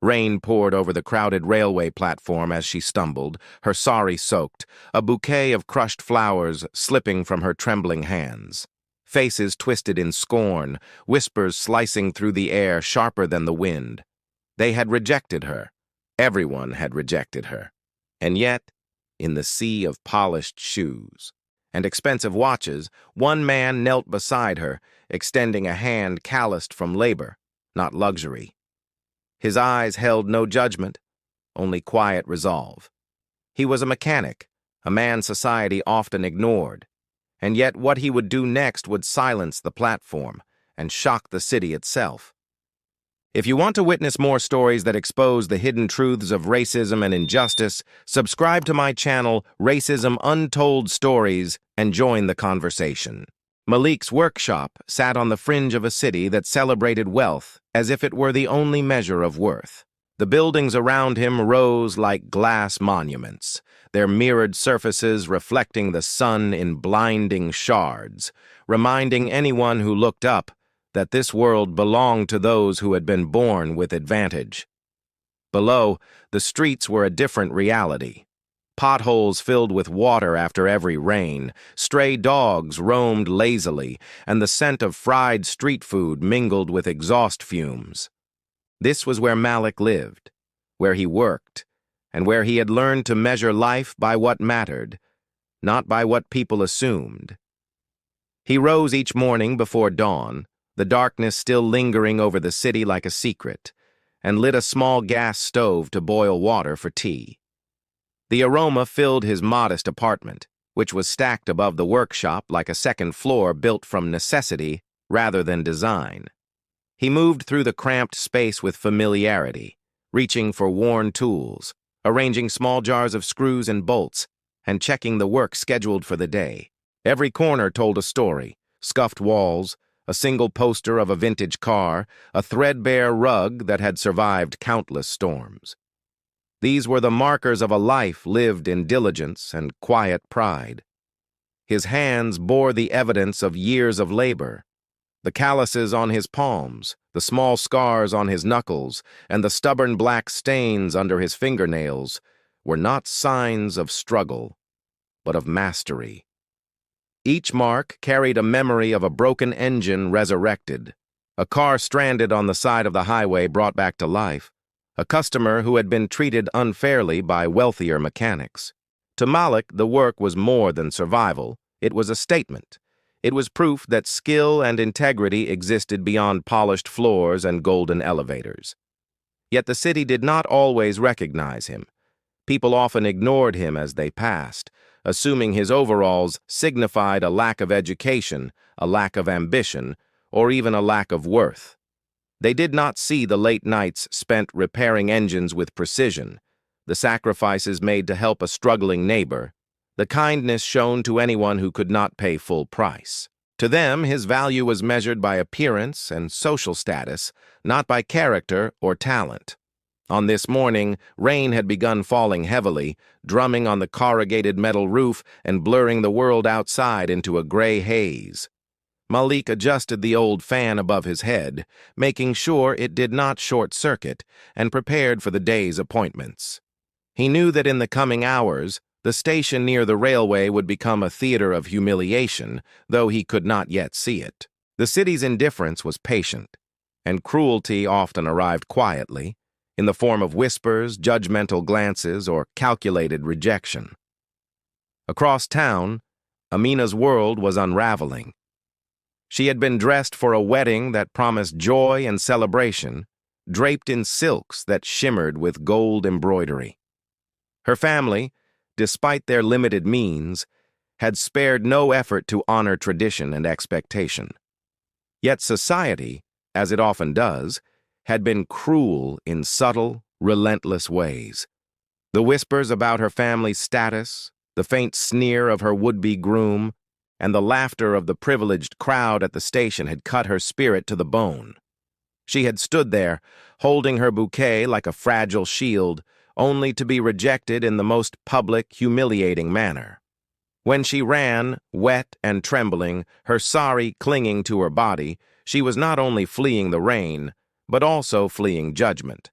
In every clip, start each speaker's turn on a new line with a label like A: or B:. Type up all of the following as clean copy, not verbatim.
A: Rain poured over the crowded railway platform as she stumbled, her sari soaked, a bouquet of crushed flowers slipping from her trembling hands. Faces twisted in scorn, whispers slicing through the air sharper than the wind. They had rejected her. Everyone had rejected her. And yet, in the sea of polished shoes and expensive watches, one man knelt beside her, extending a hand calloused from labor, not luxury. His eyes held no judgment, only quiet resolve. He was a mechanic, a man society often ignored, and yet what he would do next would silence the platform and shock the city itself. If you want to witness more stories that expose the hidden truths of racism and injustice, subscribe to my channel, Racism Untold Stories, and join the conversation. Malik's workshop sat on the fringe of a city that celebrated wealth as if it were the only measure of worth. The buildings around him rose like glass monuments, their mirrored surfaces reflecting the sun in blinding shards, reminding anyone who looked up that this world belonged to those who had been born with advantage. Below, the streets were a different reality. Potholes filled with water after every rain, stray dogs roamed lazily, and the scent of fried street food mingled with exhaust fumes. This was where Malik lived, where he worked, and where he had learned to measure life by what mattered, not by what people assumed. He rose each morning before dawn, the darkness still lingering over the city like a secret, and lit a small gas stove to boil water for tea. The aroma filled his modest apartment, which was stacked above the workshop like a second floor built from necessity rather than design. He moved through the cramped space with familiarity, reaching for worn tools, arranging small jars of screws and bolts, and checking the work scheduled for the day. Every corner told a story: scuffed walls, a single poster of a vintage car, a threadbare rug that had survived countless storms. These were the markers of a life lived in diligence and quiet pride. His hands bore the evidence of years of labor. The calluses on his palms, the small scars on his knuckles, and the stubborn black stains under his fingernails were not signs of struggle, but of mastery. Each mark carried a memory of a broken engine resurrected, a car stranded on the side of the highway brought back to life, a customer who had been treated unfairly by wealthier mechanics. To Malik, the work was more than survival. It was a statement. It was proof that skill and integrity existed beyond polished floors and golden elevators. Yet the city did not always recognize him. People often ignored him as they passed, assuming his overalls signified a lack of education, a lack of ambition, or even a lack of worth. They did not see the late nights spent repairing engines with precision, the sacrifices made to help a struggling neighbor, the kindness shown to anyone who could not pay full price. To them, his value was measured by appearance and social status, not by character or talent. On this morning, rain had begun falling heavily, drumming on the corrugated metal roof and blurring the world outside into a gray haze. Malik adjusted the old fan above his head, making sure it did not short-circuit, and prepared for the day's appointments. He knew that in the coming hours, the station near the railway would become a theater of humiliation, though he could not yet see it. The city's indifference was patient, and cruelty often arrived quietly, in the form of whispers, judgmental glances, or calculated rejection. Across town, Amina's world was unraveling. She had been dressed for a wedding that promised joy and celebration, draped in silks that shimmered with gold embroidery. Her family, despite their limited means, had spared no effort to honor tradition and expectation. Yet society, as it often does, had been cruel in subtle, relentless ways. The whispers about her family's status, the faint sneer of her would-be groom, and the laughter of the privileged crowd at the station had cut her spirit to the bone. She had stood there, holding her bouquet like a fragile shield, only to be rejected in the most public, humiliating manner. When she ran, wet and trembling, her sari clinging to her body, she was not only fleeing the rain, but also fleeing judgment.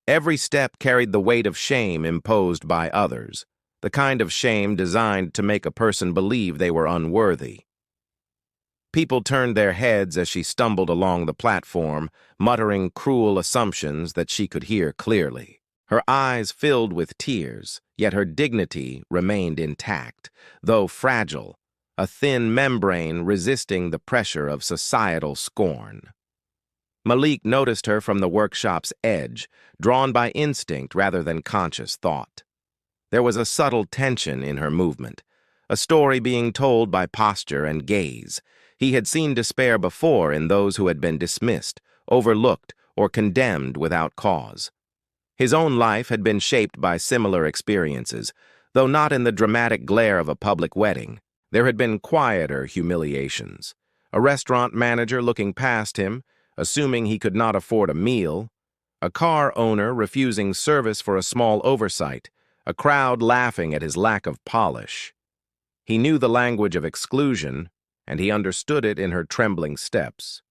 A: Every step carried the weight of shame imposed by others, the kind of shame designed to make a person believe they were unworthy. People turned their heads as she stumbled along the platform, muttering cruel assumptions that she could hear clearly. Her eyes filled with tears, yet her dignity remained intact, though fragile, a thin membrane resisting the pressure of societal scorn. Malik noticed her from the workshop's edge, drawn by instinct rather than conscious thought. There was a subtle tension in her movement, a story being told by posture and gaze. He had seen despair before in those who had been dismissed, overlooked, or condemned without cause. His own life had been shaped by similar experiences, though not in the dramatic glare of a public wedding. There had been quieter humiliations. A restaurant manager looking past him, assuming he could not afford a meal, a car owner refusing service for a small oversight, a crowd laughing at his lack of polish. He knew the language of exclusion, and he understood it in her trembling steps.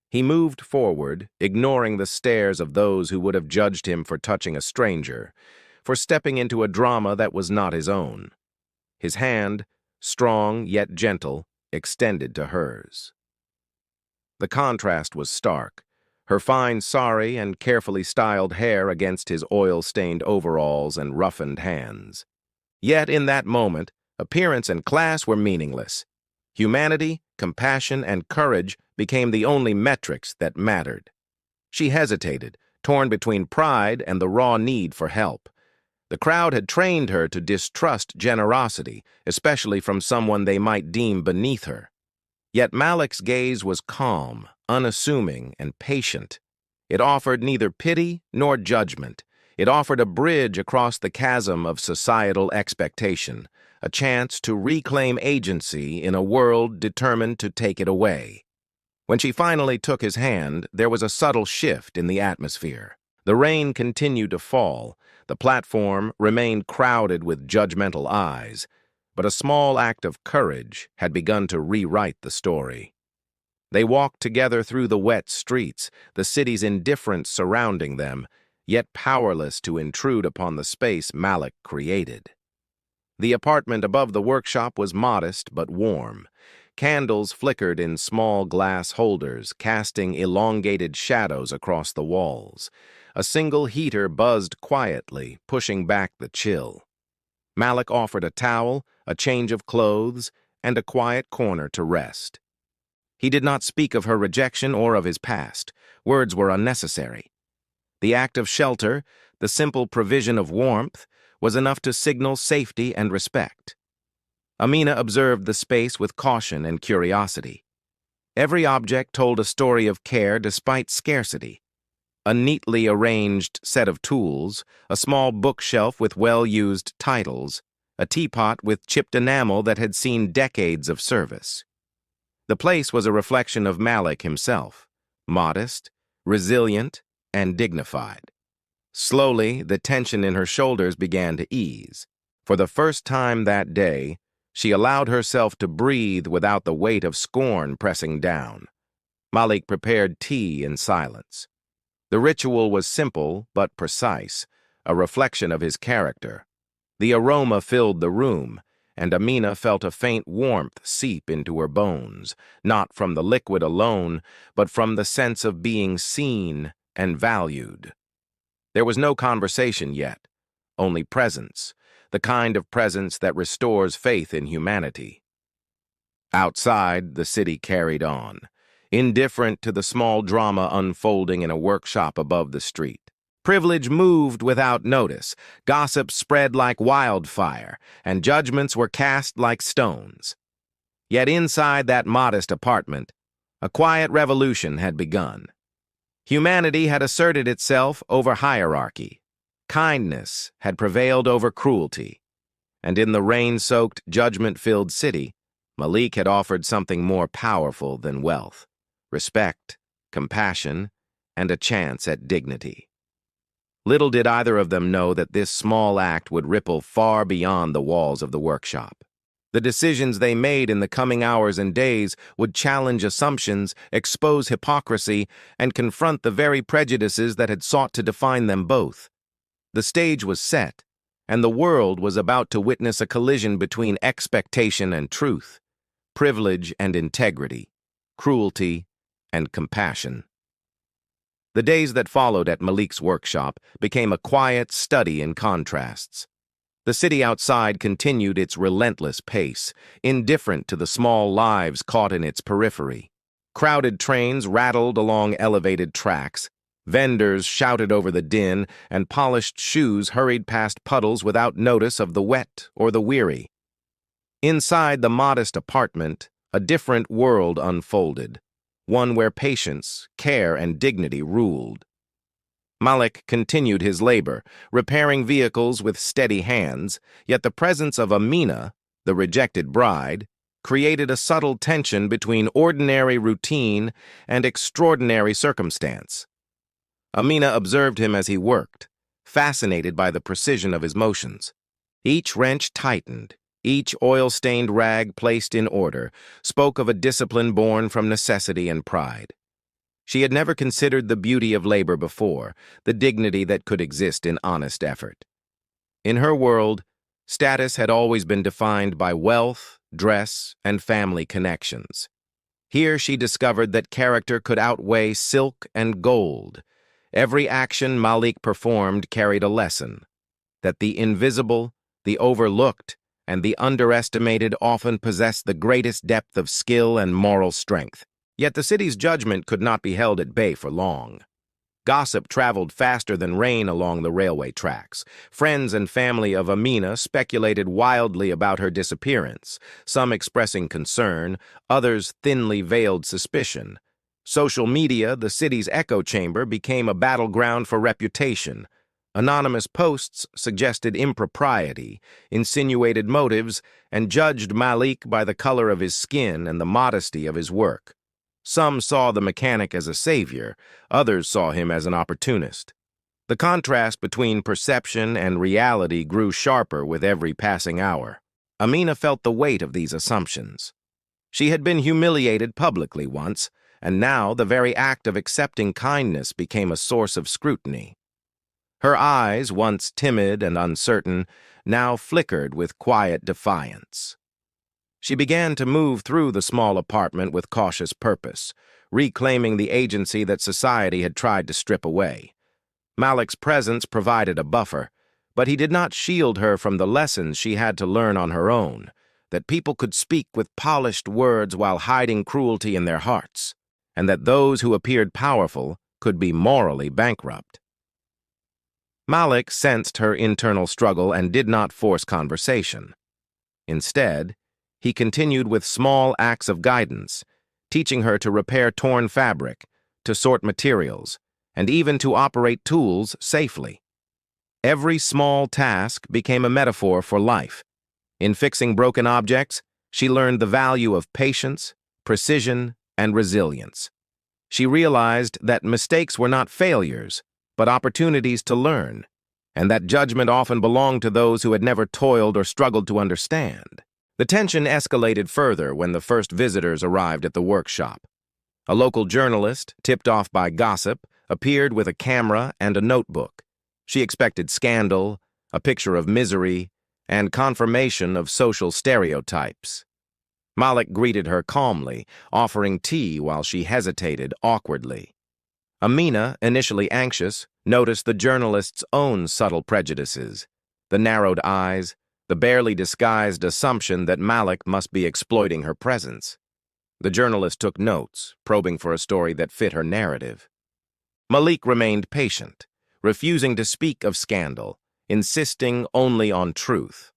A: He moved forward, ignoring the stares of those who would have judged him for touching a stranger, for stepping into a drama that was not his own. His hand, strong yet gentle, extended to hers. The contrast was stark, her fine sari and carefully styled hair against his oil-stained overalls and roughened hands. Yet in that moment, appearance and class were meaningless. Humanity, compassion, and courage became the only metrics that mattered. She hesitated, torn between pride and the raw need for help. The crowd had trained her to distrust generosity, especially from someone they might deem beneath her. Yet Malik's gaze was calm, unassuming, and patient. It offered neither pity nor judgment. It offered a bridge across the chasm of societal expectation, a chance to reclaim agency in a world determined to take it away. When she finally took his hand, there was a subtle shift in the atmosphere. The rain continued to fall. The platform remained crowded with judgmental eyes, but a small act of courage had begun to rewrite the story. They walked together through the wet streets, the city's indifference surrounding them, yet powerless to intrude upon the space Malik created. The apartment above the workshop was modest but warm. Candles flickered in small glass holders, casting elongated shadows across the walls. A single heater buzzed quietly, pushing back the chill. Malik offered a towel, a change of clothes, and a quiet corner to rest. He did not speak of her rejection or of his past. Words were unnecessary. The act of shelter, the simple provision of warmth, was enough to signal safety and respect. Amina observed the space with caution and curiosity. Every object told a story of care despite scarcity. A neatly arranged set of tools, a small bookshelf with well-used titles, a teapot with chipped enamel that had seen decades of service. The place was a reflection of Malik himself, modest, resilient, and dignified. Slowly, the tension in her shoulders began to ease. For the first time that day, she allowed herself to breathe without the weight of scorn pressing down. Malik prepared tea in silence. The ritual was simple but precise, a reflection of his character. The aroma filled the room, and Amina felt a faint warmth seep into her bones, not from the liquid alone, but from the sense of being seen and valued. There was no conversation yet, only presence, the kind of presence that restores faith in humanity. Outside, the city carried on, indifferent to the small drama unfolding in a workshop above the street. Privilege moved without notice, gossip spread like wildfire, and judgments were cast like stones. Yet inside that modest apartment, a quiet revolution had begun. Humanity had asserted itself over hierarchy. Kindness had prevailed over cruelty. And in the rain-soaked, judgment-filled city, Malik had offered something more powerful than wealth: respect, compassion, and a chance at dignity. Little did either of them know that this small act would ripple far beyond the walls of the workshop. The decisions they made in the coming hours and days would challenge assumptions, expose hypocrisy, and confront the very prejudices that had sought to define them both. The stage was set, and the world was about to witness a collision between expectation and truth, privilege and integrity, cruelty and compassion. The days that followed at Malik's workshop became a quiet study in contrasts. The city outside continued its relentless pace, indifferent to the small lives caught in its periphery. Crowded trains rattled along elevated tracks, vendors shouted over the din, and polished shoes hurried past puddles without notice of the wet or the weary. Inside the modest apartment, a different world unfolded, one where patience, care, and dignity ruled. Malik continued his labor, repairing vehicles with steady hands, yet the presence of Amina, the rejected bride, created a subtle tension between ordinary routine and extraordinary circumstance. Amina observed him as he worked, fascinated by the precision of his motions. Each wrench tightened, each oil-stained rag placed in order, spoke of a discipline born from necessity and pride. She had never considered the beauty of labor before, the dignity that could exist in honest effort. In her world, status had always been defined by wealth, dress, and family connections. Here she discovered that character could outweigh silk and gold. Every action Malik performed carried a lesson, that the invisible, the overlooked, and the underestimated often possessed the greatest depth of skill and moral strength. Yet the city's judgment could not be held at bay for long. Gossip traveled faster than rain along the railway tracks. Friends and family of Amina speculated wildly about her disappearance, some expressing concern, others thinly veiled suspicion. Social media, the city's echo chamber, became a battleground for reputation. Anonymous posts suggested impropriety, insinuated motives, and judged Malik by the color of his skin and the modesty of his work. Some saw the mechanic as a savior, others saw him as an opportunist. The contrast between perception and reality grew sharper with every passing hour. Amina felt the weight of these assumptions. She had been humiliated publicly once, and now the very act of accepting kindness became a source of scrutiny. Her eyes, once timid and uncertain, now flickered with quiet defiance. She began to move through the small apartment with cautious purpose, reclaiming the agency that society had tried to strip away. Malik's presence provided a buffer, but he did not shield her from the lessons she had to learn on her own, that people could speak with polished words while hiding cruelty in their hearts, and that those who appeared powerful could be morally bankrupt. Malik sensed her internal struggle and did not force conversation. Instead, he continued with small acts of guidance, teaching her to repair torn fabric, to sort materials, and even to operate tools safely. Every small task became a metaphor for life. In fixing broken objects, she learned the value of patience, precision, and resilience. She realized that mistakes were not failures, but opportunities to learn, and that judgment often belonged to those who had never toiled or struggled to understand. The tension escalated further when the first visitors arrived at the workshop. A local journalist, tipped off by gossip, appeared with a camera and a notebook. She expected scandal, a picture of misery, and confirmation of social stereotypes. Malik greeted her calmly, offering tea while she hesitated awkwardly. Amina, initially anxious, noticed the journalist's own subtle prejudices, the narrowed eyes, the barely disguised assumption that Malik must be exploiting her presence. The journalist took notes, probing for a story that fit her narrative. Malik remained patient, refusing to speak of scandal, insisting only on truth.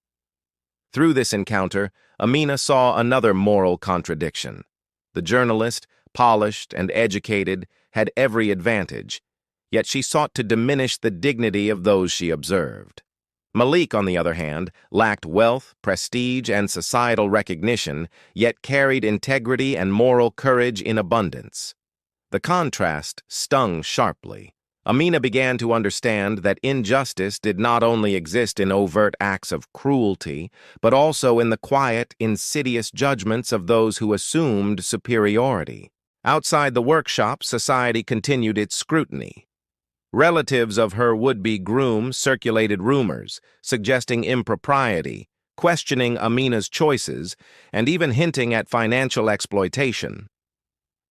A: Through this encounter, Amina saw another moral contradiction. The journalist, polished and educated, had every advantage, yet she sought to diminish the dignity of those she observed. Malik, on the other hand, lacked wealth, prestige, and societal recognition, yet carried integrity and moral courage in abundance. The contrast stung sharply, Amina began to understand that injustice did not only exist in overt acts of cruelty, but also in the quiet, insidious judgments of those who assumed superiority. Outside the workshop, society continued its scrutiny. Relatives of her would-be groom circulated rumors, suggesting impropriety, questioning Amina's choices, and even hinting at financial exploitation.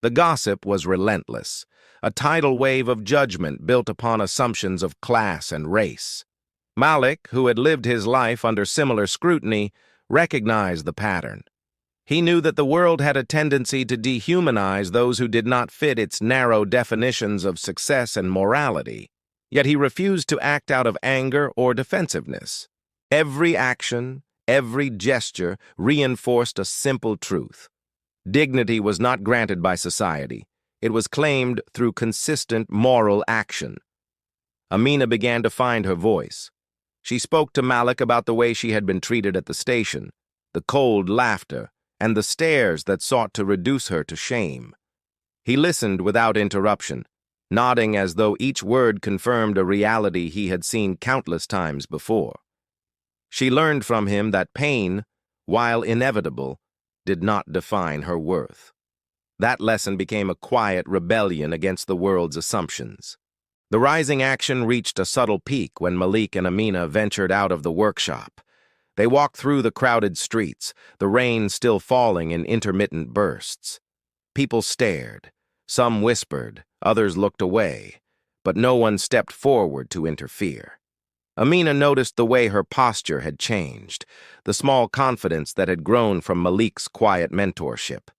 A: The gossip was relentless, a tidal wave of judgment built upon assumptions of class and race. Malik, who had lived his life under similar scrutiny, recognized the pattern. He knew that the world had a tendency to dehumanize those who did not fit its narrow definitions of success and morality, yet he refused to act out of anger or defensiveness. Every action, every gesture reinforced a simple truth. Dignity was not granted by society. It was claimed through consistent moral action. Amina began to find her voice. She spoke to Malik about the way she had been treated at the station, the cold laughter, and the stares that sought to reduce her to shame. He listened without interruption, nodding as though each word confirmed a reality he had seen countless times before. She learned from him that pain, while inevitable, did not define her worth. That lesson became a quiet rebellion against the world's assumptions. The rising action reached a subtle peak when Malik and Amina ventured out of the workshop. They walked through the crowded streets, the rain still falling in intermittent bursts. People stared. Some whispered, others looked away, but no one stepped forward to interfere. Amina noticed the way her posture had changed, the small confidence that had grown from Malik's quiet mentorship.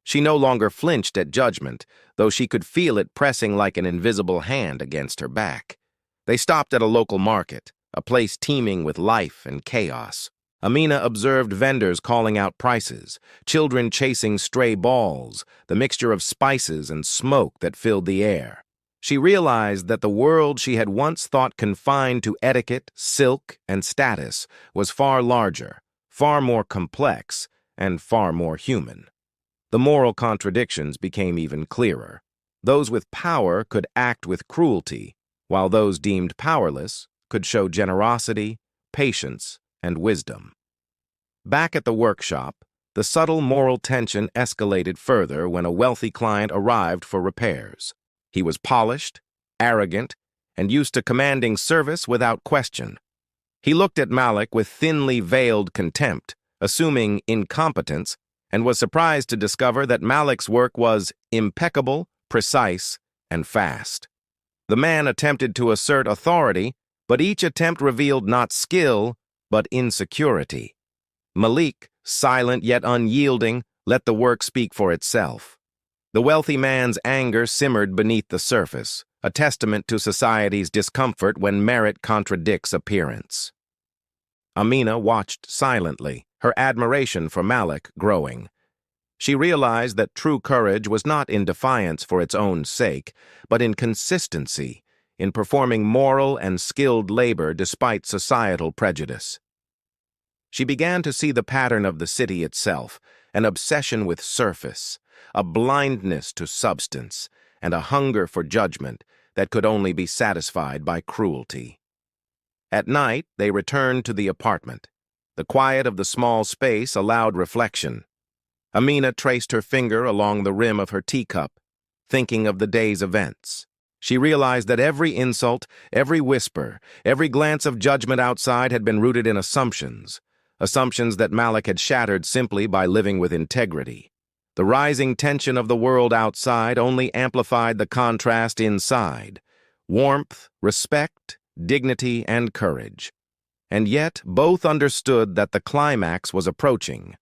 A: She no longer flinched at judgment, though she could feel it pressing like an invisible hand against her back. They stopped at a local market, a place teeming with life and chaos. Amina observed vendors calling out prices, children chasing stray balls, the mixture of spices and smoke that filled the air. She realized that the world she had once thought confined to etiquette, silk, and status was far larger, far more complex, and far more human. The moral contradictions became even clearer. Those with power could act with cruelty, while those deemed powerless could show generosity, patience, and wisdom. Back at the workshop, the subtle moral tension escalated further when a wealthy client arrived for repairs. He was polished, arrogant, and used to commanding service without question. He looked at Malik with thinly veiled contempt, assuming incompetence, and was surprised to discover that Malik's work was impeccable, precise, and fast. The man attempted to assert authority, but each attempt revealed not skill, but insecurity. Malik, silent yet unyielding, let the work speak for itself. The wealthy man's anger simmered beneath the surface, a testament to society's discomfort when merit contradicts appearance. Amina watched silently, her admiration for Malik growing. She realized that true courage was not in defiance for its own sake, but in consistency, in performing moral and skilled labor despite societal prejudice. She began to see the pattern of the city itself, an obsession with surface, a blindness to substance, and a hunger for judgment that could only be satisfied by cruelty. At night, they returned to the apartment. The quiet of the small space allowed reflection. Amina traced her finger along the rim of her teacup, thinking of the day's events. She realized that every insult, every whisper, every glance of judgment outside had been rooted in assumptions that Malik had shattered simply by living with integrity. The rising tension of the world outside only amplified the contrast inside: warmth, respect, dignity, and courage. And yet, both understood that the climax was approaching.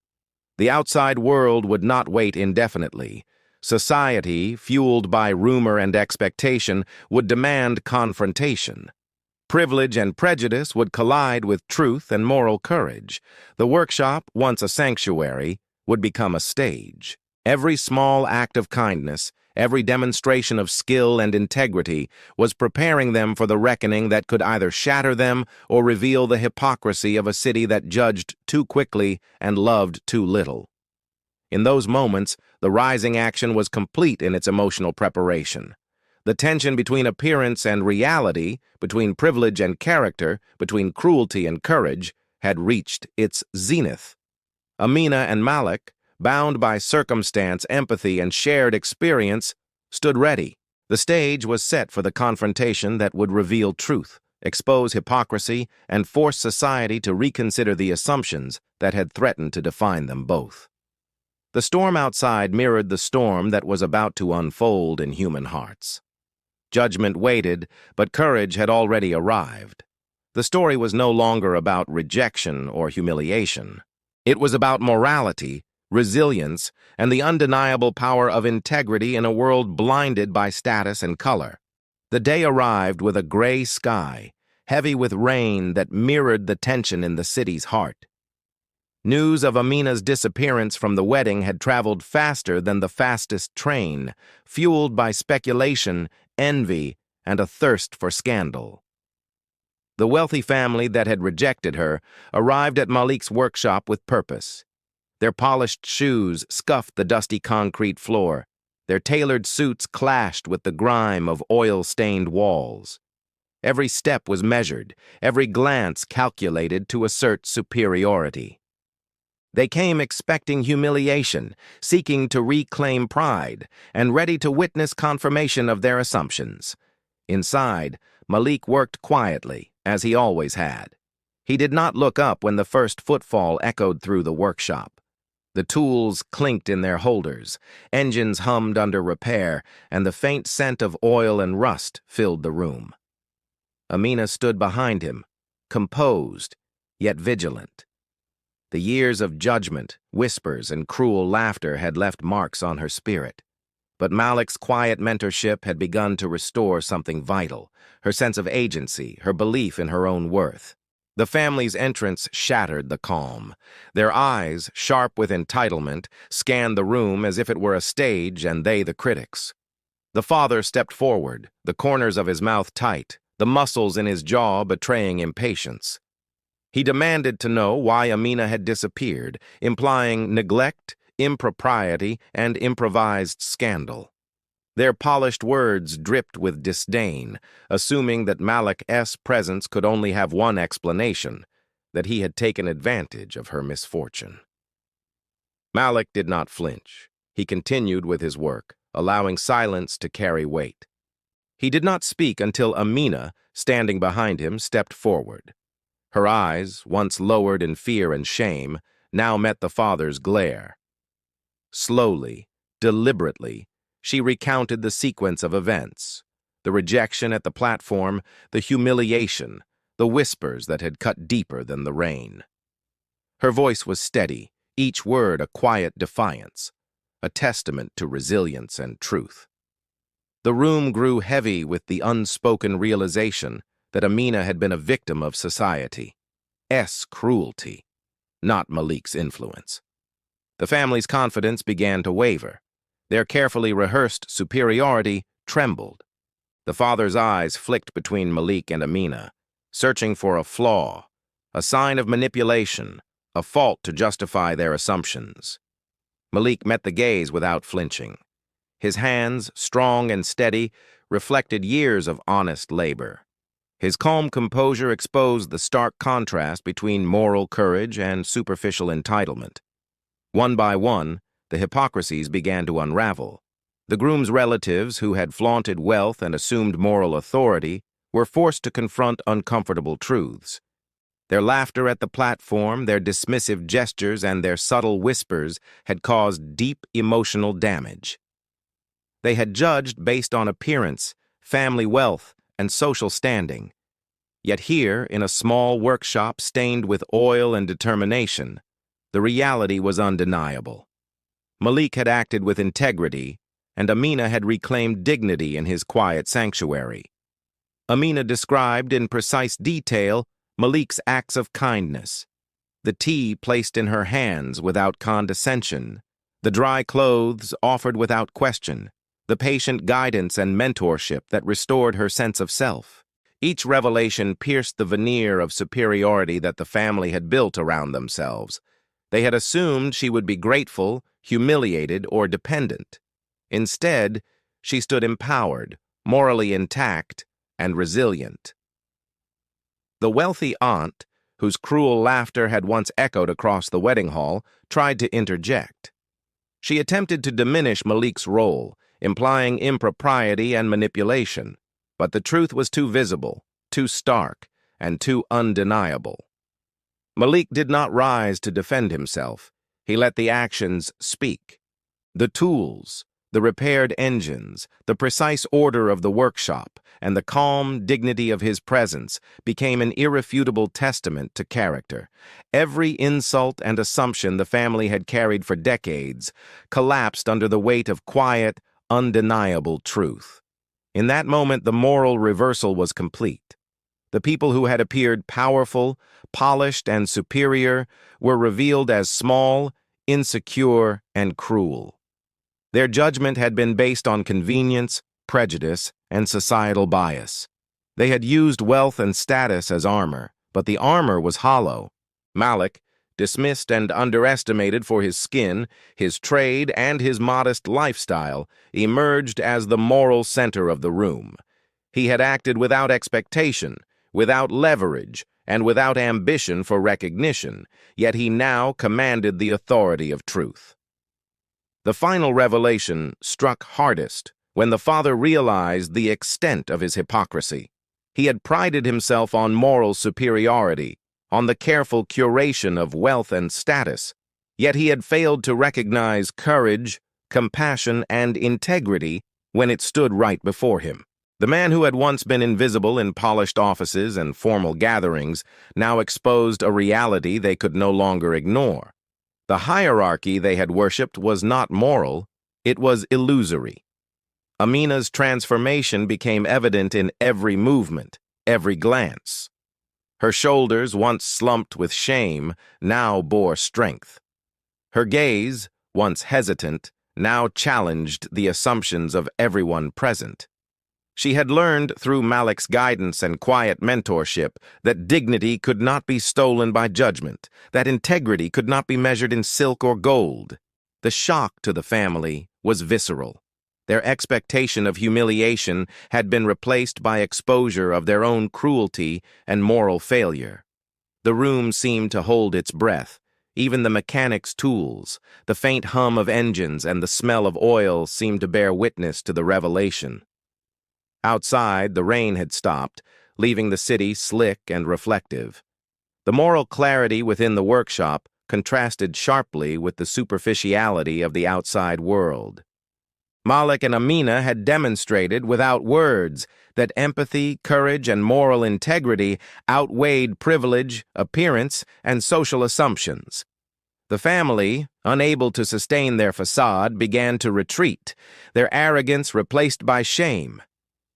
A: The outside world would not wait indefinitely. Society, fueled by rumor and expectation, would demand confrontation. Privilege and prejudice would collide with truth and moral courage. The workshop, once a sanctuary, would become a stage. Every small act of kindness, every demonstration of skill and integrity was preparing them for the reckoning that could either shatter them or reveal the hypocrisy of a city that judged too quickly and loved too little. In those moments, the rising action was complete in its emotional preparation. The tension between appearance and reality, between privilege and character, between cruelty and courage, had reached its zenith. Amina and Malik, bound by circumstance, empathy, and shared experience, stood ready. The stage was set for the confrontation that would reveal truth, expose hypocrisy, and force society to reconsider the assumptions that had threatened to define them both. The storm outside mirrored the storm that was about to unfold in human hearts. Judgment waited, but courage had already arrived. The story was no longer about rejection or humiliation. It was about morality, resilience, and the undeniable power of integrity in a world blinded by status and color. The day arrived with a gray sky, heavy with rain that mirrored the tension in the city's heart. News of Amina's disappearance from the wedding had traveled faster than the fastest train, fueled by speculation, envy, and a thirst for scandal. The wealthy family that had rejected her arrived at Malik's workshop with purpose. Their polished shoes scuffed the dusty concrete floor. Their tailored suits clashed with the grime of oil-stained walls. Every step was measured, every glance calculated to assert superiority. They came expecting humiliation, seeking to reclaim pride, and ready to witness confirmation of their assumptions. Inside, Malik worked quietly, as he always had. He did not look up when the first footfall echoed through the workshop. The tools clinked in their holders, engines hummed under repair, and the faint scent of oil and rust filled the room. Amina stood behind him, composed, yet vigilant. The years of judgment, whispers, and cruel laughter had left marks on her spirit. But Malik's quiet mentorship had begun to restore something vital, her sense of agency, her belief in her own worth. The family's entrance shattered the calm. Their eyes, sharp with entitlement, scanned the room as if it were a stage and they the critics. The father stepped forward, the corners of his mouth tight, the muscles in his jaw betraying impatience. He demanded to know why Amina had disappeared, implying neglect, impropriety, and improvised scandal. Their polished words dripped with disdain, assuming that Malik's presence could only have one explanation, that he had taken advantage of her misfortune. Malik did not flinch. He continued with his work, allowing silence to carry weight. He did not speak until Amina, standing behind him, stepped forward. Her eyes, once lowered in fear and shame, now met the father's glare. Slowly, deliberately, she recounted the sequence of events, the rejection at the platform, the humiliation, the whispers that had cut deeper than the rain. Her voice was steady, each word a quiet defiance, a testament to resilience and truth. The room grew heavy with the unspoken realization that Amina had been a victim of society's cruelty, not Malik's influence. The family's confidence began to waver. Their carefully rehearsed superiority trembled. The father's eyes flicked between Malik and Amina, searching for a flaw, a sign of manipulation, a fault to justify their assumptions. Malik met the gaze without flinching. His hands, strong and steady, reflected years of honest labor. His calm composure exposed the stark contrast between moral courage and superficial entitlement. One by one, the hypocrisies began to unravel. The groom's relatives, who had flaunted wealth and assumed moral authority, were forced to confront uncomfortable truths. Their laughter at the platform, their dismissive gestures, and their subtle whispers had caused deep emotional damage. They had judged based on appearance, family wealth, and social standing. Yet here, in a small workshop stained with oil and determination, the reality was undeniable. Malik had acted with integrity, and Amina had reclaimed dignity in his quiet sanctuary. Amina described in precise detail Malik's acts of kindness, the tea placed in her hands without condescension, the dry clothes offered without question, the patient guidance and mentorship that restored her sense of self. Each revelation pierced the veneer of superiority that the family had built around themselves. They had assumed she would be grateful, humiliated, or dependent. Instead, she stood empowered, morally intact and resilient. The wealthy aunt, whose cruel laughter had once echoed across the wedding hall, tried to interject. She attempted to diminish Malik's role, implying impropriety and manipulation, but the truth was too visible, too stark, and too undeniable. Malik did not rise to defend himself. He let the actions speak. The tools, the repaired engines, the precise order of the workshop, and the calm dignity of his presence became an irrefutable testament to character. Every insult and assumption the family had carried for decades collapsed under the weight of quiet, undeniable truth. In that moment, the moral reversal was complete. The people who had appeared powerful, polished, and superior were revealed as small, insecure, and cruel. Their judgment had been based on convenience, prejudice, and societal bias. They had used wealth and status as armor, but the armor was hollow. Malik, dismissed and underestimated for his skin, his trade, and his modest lifestyle, emerged as the moral center of the room. He had acted without expectation, without leverage, and without ambition for recognition, yet he now commanded the authority of truth. The final revelation struck hardest when the father realized the extent of his hypocrisy. He had prided himself on moral superiority, on the careful curation of wealth and status, yet he had failed to recognize courage, compassion, and integrity when it stood right before him. The man who had once been invisible in polished offices and formal gatherings now exposed a reality they could no longer ignore. The hierarchy they had worshipped was not moral, it was illusory. Amina's transformation became evident in every movement, every glance. Her shoulders, once slumped with shame, now bore strength. Her gaze, once hesitant, now challenged the assumptions of everyone present. She had learned through Malik's guidance and quiet mentorship that dignity could not be stolen by judgment, that integrity could not be measured in silk or gold. The shock to the family was visceral. Their expectation of humiliation had been replaced by exposure of their own cruelty and moral failure. The room seemed to hold its breath. Even the mechanic's tools, the faint hum of engines and the smell of oil seemed to bear witness to the revelation. Outside, the rain had stopped, leaving the city slick and reflective. The moral clarity within the workshop contrasted sharply with the superficiality of the outside world. Malik and Amina had demonstrated without words that empathy, courage, and moral integrity outweighed privilege, appearance, and social assumptions. The family, unable to sustain their facade, began to retreat, their arrogance replaced by shame.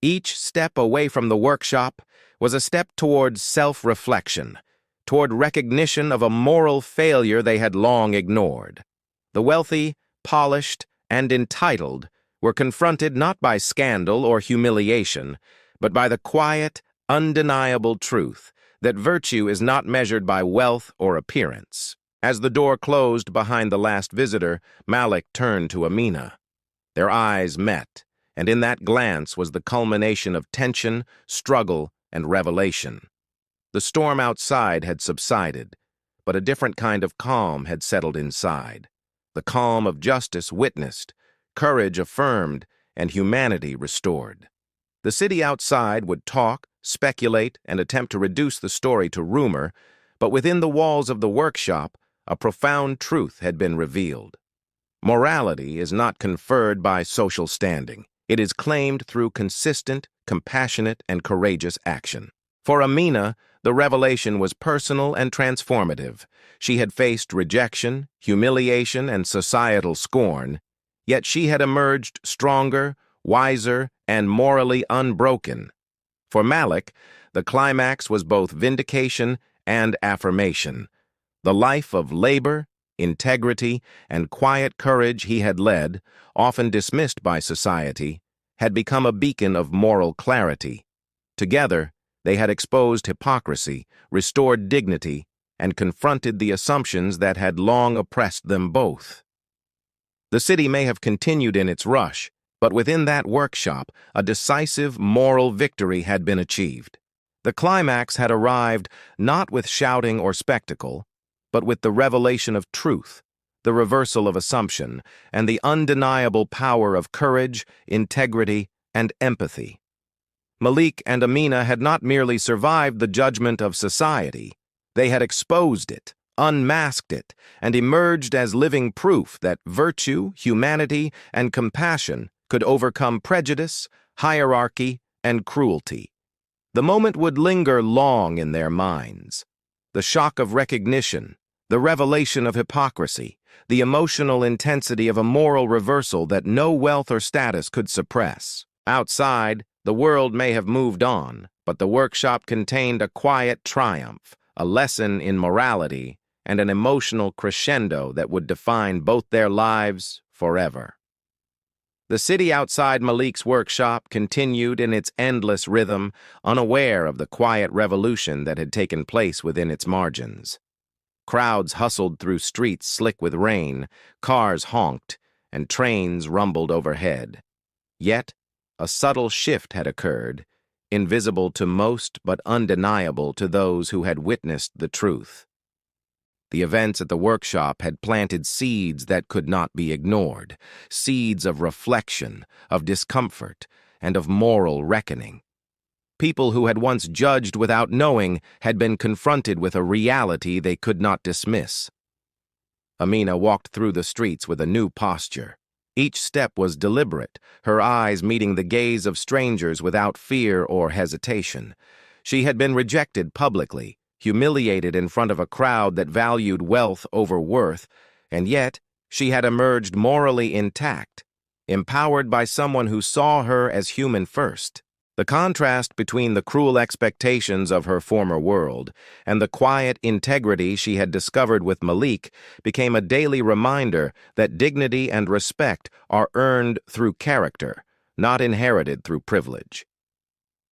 A: Each step away from the workshop was a step toward self-reflection, toward recognition of a moral failure they had long ignored. The wealthy, polished, and entitled were confronted not by scandal or humiliation, but by the quiet, undeniable truth that virtue is not measured by wealth or appearance. As the door closed behind the last visitor, Malik turned to Amina. Their eyes met, and in that glance was the culmination of tension, struggle, and revelation. The storm outside had subsided, but a different kind of calm had settled inside. The calm of justice witnessed, courage affirmed, and humanity restored. The city outside would talk, speculate, and attempt to reduce the story to rumor, but within the walls of the workshop, a profound truth had been revealed. Morality is not conferred by social standing. It is claimed through consistent, compassionate, and courageous action. For Amina, the revelation was personal and transformative. She had faced rejection, humiliation, and societal scorn, yet she had emerged stronger, wiser, and morally unbroken. For Malik, the climax was both vindication and affirmation. The life of labor, integrity, and quiet courage he had led, often dismissed by society, had become a beacon of moral clarity. Together, they had exposed hypocrisy, restored dignity, and confronted the assumptions that had long oppressed them both. The city may have continued in its rush, But within that workshop, a decisive moral victory had been achieved. The climax had arrived not with shouting or spectacle, but with the revelation of truth, the reversal of assumption, and the undeniable power of courage, integrity, and empathy. Malik and Amina had not merely survived the judgment of society, they had exposed it, unmasked it, and emerged as living proof that virtue, humanity, and compassion could overcome prejudice, hierarchy, and cruelty. The moment would linger long in their minds. The shock of recognition, the revelation of hypocrisy, the emotional intensity of a moral reversal that no wealth or status could suppress. Outside, the world may have moved on, but the workshop contained a quiet triumph, a lesson in morality, and an emotional crescendo that would define both their lives forever. The city outside Malik's workshop continued in its endless rhythm, unaware of the quiet revolution that had taken place within its margins. Crowds hustled through streets slick with rain, cars honked, and trains rumbled overhead. Yet, a subtle shift had occurred, invisible to most but undeniable to those who had witnessed the truth. The events at the workshop had planted seeds that could not be ignored, seeds of reflection, of discomfort, and of moral reckoning. People who had once judged without knowing had been confronted with a reality they could not dismiss. Amina walked through the streets with a new posture. Each step was deliberate, her eyes meeting the gaze of strangers without fear or hesitation. She had been rejected publicly, humiliated in front of a crowd that valued wealth over worth, and yet she had emerged morally intact, empowered by someone who saw her as human first. The contrast between the cruel expectations of her former world and the quiet integrity she had discovered with Malik became a daily reminder that dignity and respect are earned through character, not inherited through privilege.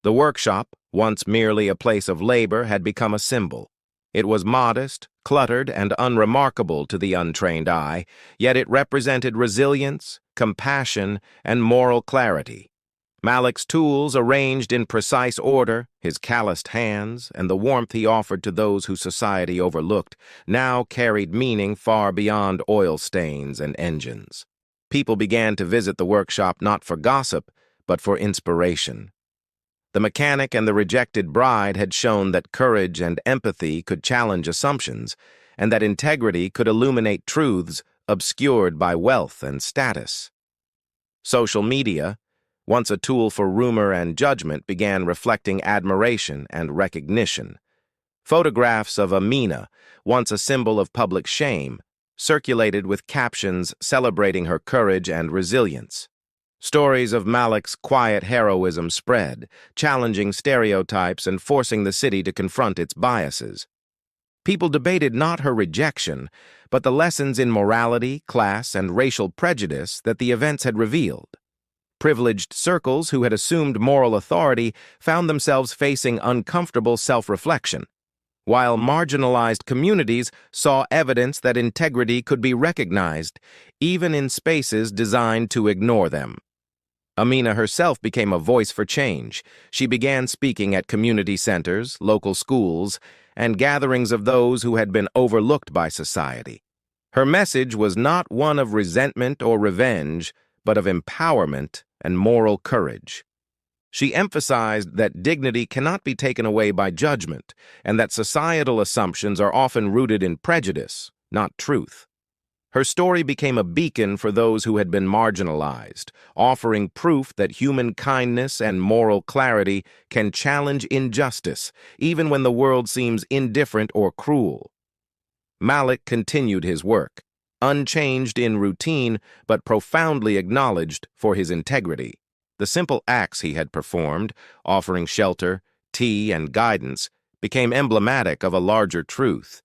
A: The workshop, once merely a place of labor, had become a symbol. It was modest, cluttered, and unremarkable to the untrained eye, yet it represented resilience, compassion, and moral clarity. Malik's tools arranged in precise order, his calloused hands, and the warmth he offered to those who society overlooked, now carried meaning far beyond oil stains and engines. People began to visit the workshop not for gossip, but for inspiration. The mechanic and the rejected bride had shown that courage and empathy could challenge assumptions, and that integrity could illuminate truths obscured by wealth and status. Social media, once a tool for rumor and judgment, began reflecting admiration and recognition. Photographs of Amina, once a symbol of public shame, circulated with captions celebrating her courage and resilience. Stories of Malik's quiet heroism spread, challenging stereotypes and forcing the city to confront its biases. People debated not her rejection, but the lessons in morality, class, and racial prejudice that the events had revealed. Privileged circles who had assumed moral authority found themselves facing uncomfortable self-reflection, while marginalized communities saw evidence that integrity could be recognized, even in spaces designed to ignore them. Amina herself became a voice for change. She began speaking at community centers, local schools, and gatherings of those who had been overlooked by society. Her message was not one of resentment or revenge, but of empowerment and moral courage. She emphasized that dignity cannot be taken away by judgment, and that societal assumptions are often rooted in prejudice, not truth. Her story became a beacon for those who had been marginalized, offering proof that human kindness and moral clarity can challenge injustice, even when the world seems indifferent or cruel. Malik continued his work, unchanged in routine but profoundly acknowledged for his integrity. The simple acts he had performed, offering shelter, tea, and guidance, became emblematic of a larger truth,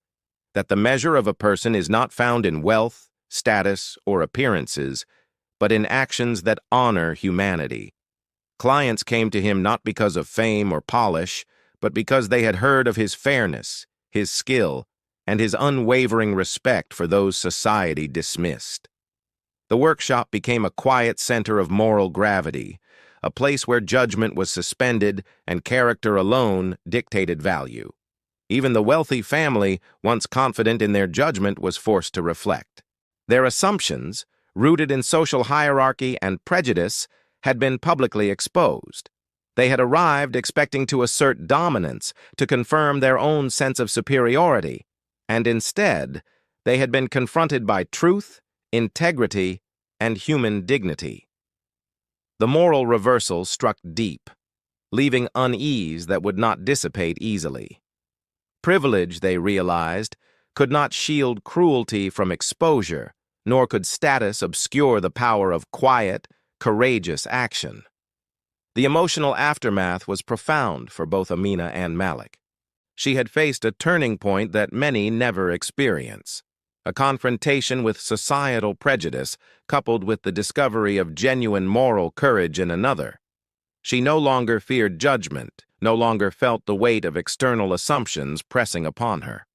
A: that the measure of a person is not found in wealth, status, or appearances, but in actions that honor humanity. Clients came to him not because of fame or polish, but because they had heard of his fairness, his skill, and his unwavering respect for those society dismissed. The workshop became a quiet center of moral gravity, a place where judgment was suspended and character alone dictated value. Even the wealthy family, once confident in their judgment, was forced to reflect. Their assumptions, rooted in social hierarchy and prejudice, had been publicly exposed. They had arrived expecting to assert dominance, to confirm their own sense of superiority, and instead, they had been confronted by truth, integrity, and human dignity. The moral reversal struck deep, leaving unease that would not dissipate easily. Privilege, they realized, could not shield cruelty from exposure, nor could status obscure the power of quiet, courageous action. The emotional aftermath was profound for both Amina and Malik. She had faced a turning point that many never experience, a confrontation with societal prejudice coupled with the discovery of genuine moral courage in another. She no longer feared judgment, no longer felt the weight of external assumptions pressing upon her.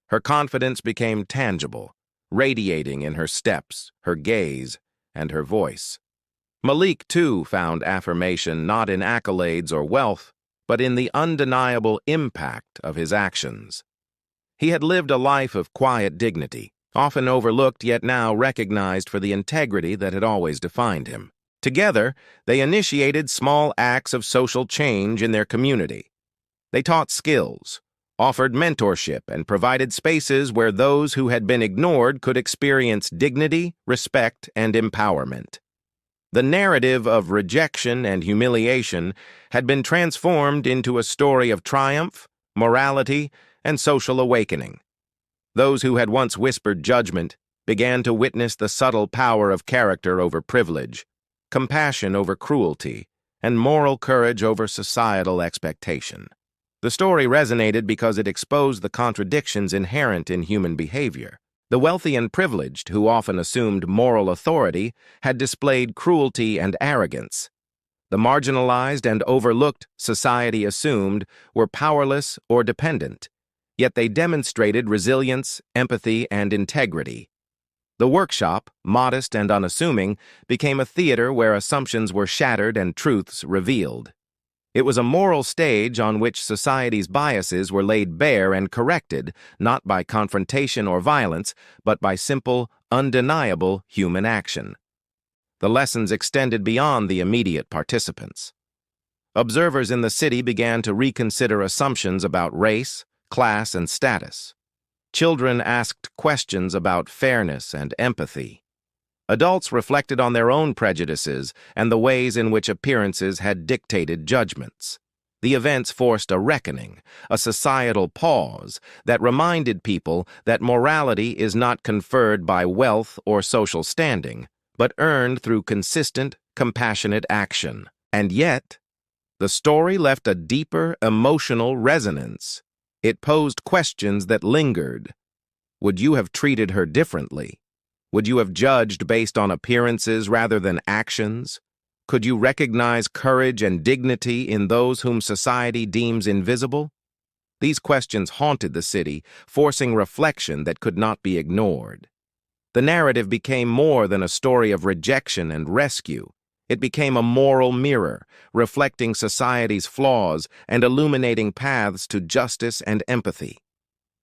A: Her confidence became tangible, radiating in her steps, her gaze, and her voice. Malik, too, found affirmation not in accolades or wealth, but in the undeniable impact of his actions. He had lived a life of quiet dignity, often overlooked yet now recognized for the integrity that had always defined him. Together, they initiated small acts of social change in their community. They taught skills, offered mentorship, and provided spaces where those who had been ignored could experience dignity, respect, and empowerment. The narrative of rejection and humiliation had been transformed into a story of triumph, morality, and social awakening. Those who had once whispered judgment began to witness the subtle power of character over privilege, compassion over cruelty, and moral courage over societal expectation. The story resonated because it exposed the contradictions inherent in human behavior. The wealthy and privileged, who often assumed moral authority, had displayed cruelty and arrogance. The marginalized and overlooked, society assumed, were powerless or dependent, yet they demonstrated resilience, empathy, and integrity. The workshop, modest and unassuming, became a theater where assumptions were shattered and truths revealed. It was a moral stage on which society's biases were laid bare and corrected, not by confrontation or violence, but by simple, undeniable human action. The lessons extended beyond the immediate participants. Observers in the city began to reconsider assumptions about race, class, and status. Children asked questions about fairness and empathy. Adults reflected on their own prejudices and the ways in which appearances had dictated judgments. The events forced a reckoning, a societal pause that reminded people that morality is not conferred by wealth or social standing, but earned through consistent, compassionate action. And yet, the story left a deeper emotional resonance. It posed questions that lingered. Would you have treated her differently? Would you have judged based on appearances rather than actions? Could you recognize courage and dignity in those whom society deems invisible? These questions haunted the city, forcing reflection that could not be ignored. The narrative became more than a story of rejection and rescue. It became a moral mirror, reflecting society's flaws and illuminating paths to justice and empathy.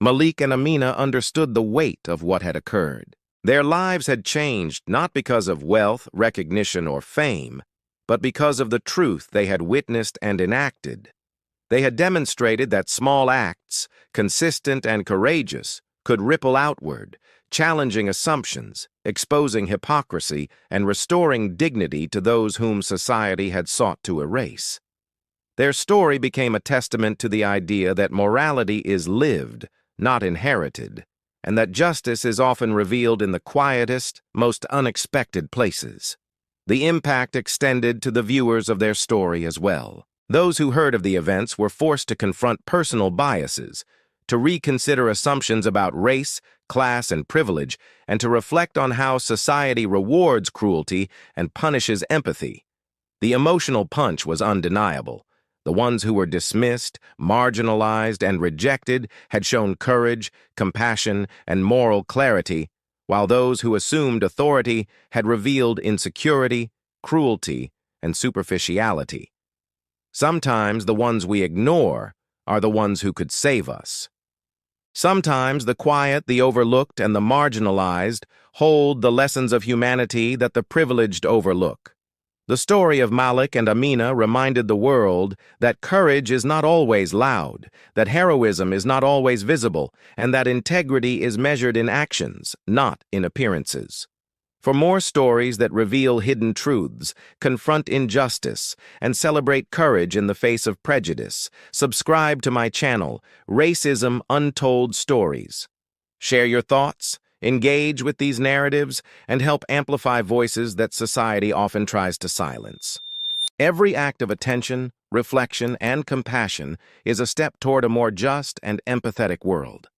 A: Malik and Amina understood the weight of what had occurred. Their lives had changed not because of wealth, recognition, or fame, but because of the truth they had witnessed and enacted. They had demonstrated that small acts, consistent and courageous, could ripple outward, challenging assumptions, exposing hypocrisy, and restoring dignity to those whom society had sought to erase. Their story became a testament to the idea that morality is lived, not inherited, and that justice is often revealed in the quietest, most unexpected places. The impact extended to the viewers of their story as well. Those who heard of the events were forced to confront personal biases, to reconsider assumptions about race, class, and privilege, and to reflect on how society rewards cruelty and punishes empathy. The emotional punch was undeniable. The ones who were dismissed, marginalized, and rejected had shown courage, compassion, and moral clarity, while those who assumed authority had revealed insecurity, cruelty, and superficiality. Sometimes the ones we ignore are the ones who could save us. Sometimes the quiet, the overlooked, and the marginalized hold the lessons of humanity that the privileged overlook. The story of Malik and Amina reminded the world that courage is not always loud, that heroism is not always visible, and that integrity is measured in actions, not in appearances. For more stories that reveal hidden truths, confront injustice, and celebrate courage in the face of prejudice, subscribe to my channel, Racism Untold Stories. Share your thoughts, engage with these narratives, and help amplify voices that society often tries to silence. Every act of attention, reflection, and compassion is a step toward a more just and empathetic world.